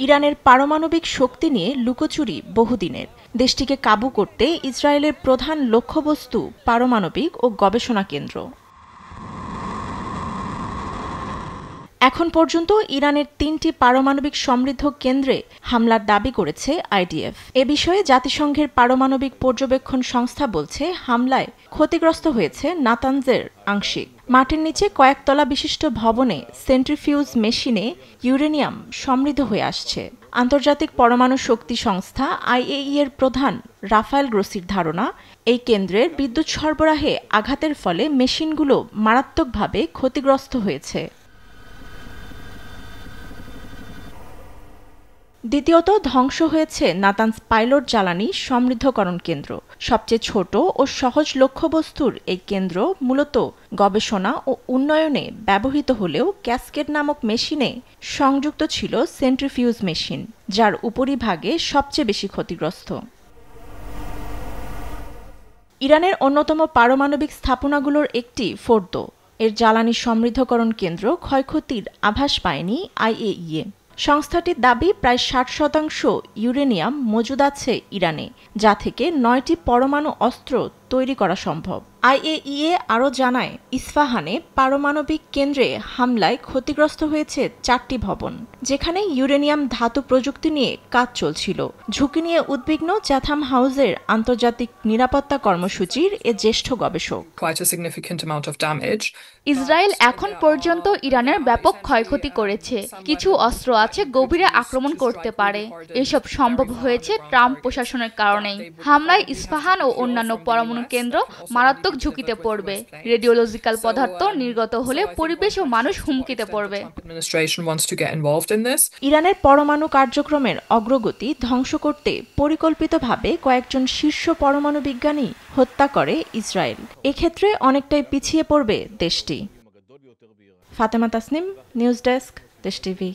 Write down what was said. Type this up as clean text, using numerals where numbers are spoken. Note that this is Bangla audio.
ইরানের পারমাণবিক শক্তি নিয়ে লুকোচুরি বহুদিনের। দেশটিকে কাবু করতে ইসরায়েলের প্রধান লক্ষ্যবস্তু পারমাণবিক ও গবেষণা কেন্দ্র। এখন পর্যন্ত ইরানের ৩টি পারমাণবিক সমৃদ্ধ কেন্দ্রে হামলার দাবি করেছে আইডিএফ। এ বিষয়ে জাতিসংঘের পারমাণবিক পর্যবেক্ষণ সংস্থা বলছে, হামলায় ক্ষতিগ্রস্ত হয়েছে নাতানজের আংশিক। মাটির নিচে কয়েকতলা বিশিষ্ট ভবনে সেন্ট্রিফিউজ মেশিনে ইউরেনিয়াম সমৃদ্ধ হয়ে আসছে। আন্তর্জাতিক পরমাণু শক্তি সংস্থা আইএইএ এর প্রধান রাফায়েল গ্রোসির ধারণা, এই কেন্দ্রের বিদ্যুৎ সরবরাহে আঘাতের ফলে মেশিনগুলো মারাত্মকভাবে ক্ষতিগ্রস্ত হয়েছে। দ্বিতীয়ত, ধ্বংস হয়েছে নাতানজ পাইলট জ্বালানি সমৃদ্ধকরণ কেন্দ্র। সবচেয়ে ছোট ও সহজ লক্ষ্যবস্তুর এই কেন্দ্র মূলত গবেষণা ও উন্নয়নে ব্যবহৃত হলেও ক্যাসকেড নামক মেশিনে সংযুক্ত ছিল সেন্ট্রিফিউজ মেশিন, যার উপরিভাগে সবচেয়ে বেশি ক্ষতিগ্রস্ত। ইরানের অন্যতম পারমাণবিক স্থাপনাগুলোর একটি ফোর্দো। এর জ্বালানি সমৃদ্ধকরণ কেন্দ্র ক্ষয়ক্ষতির আভাস পায়নি আইএইএ। সংস্থাটির দাবি, প্রায় ৬০% ইউরেনিয়াম মজুদ আছে ইরানে, যা থেকে ৯টি পরমাণু অস্ত্র তৈরি করা সম্ভব। আইএইএ আরও জানায়, ইস্পাহানে পারমাণবিক কেন্দ্রে হামলায় ক্ষতিগ্রস্ত হয়েছে 4টি ভবন, যেখানে ইউরেনিয়াম ধাতু প্রযুক্তি নিয়ে কাজ চলছিল। ঝুঁকি নিয়ে উদ্বিগ্ন চ্যাথাম হাউসের আন্তর্জাতিক নিরাপত্তা কর্মসূচির এ জ্যেষ্ঠ গবেষক। ইসরায়েল এখন পর্যন্ত ইরানের ব্যাপক ক্ষয়ক্ষতি করেছে। কিছু অস্ত্র আছে গভীরে আক্রমণ করতে পারে। এসব সম্ভব হয়েছে ট্রাম্প প্রশাসনের কারণেই। হামলায় ইস্পাহান ও অন্যান্য পরমাণু কেন্দ্র মারাত্মক ঝুঁকিতে পড়বে। রেডিওলজিক্যাল পদার্থ নির্গত হলে পরিবেশ ও মানুষ হুমকিতে পড়বে। ইরানের পরমাণু কার্যক্রমের অগ্রগতি ধ্বংস করতে পরিকল্পিতভাবে কয়েকজন শীর্ষ পরমাণু বিজ্ঞানী হত্যা করে ইসরায়েল। এক্ষেত্রে অনেকটাই পিছিয়ে পড়বে দেশটি। ফাতেমা তাসনিম, নিউজ ডেস্ক, দেশ টিভি।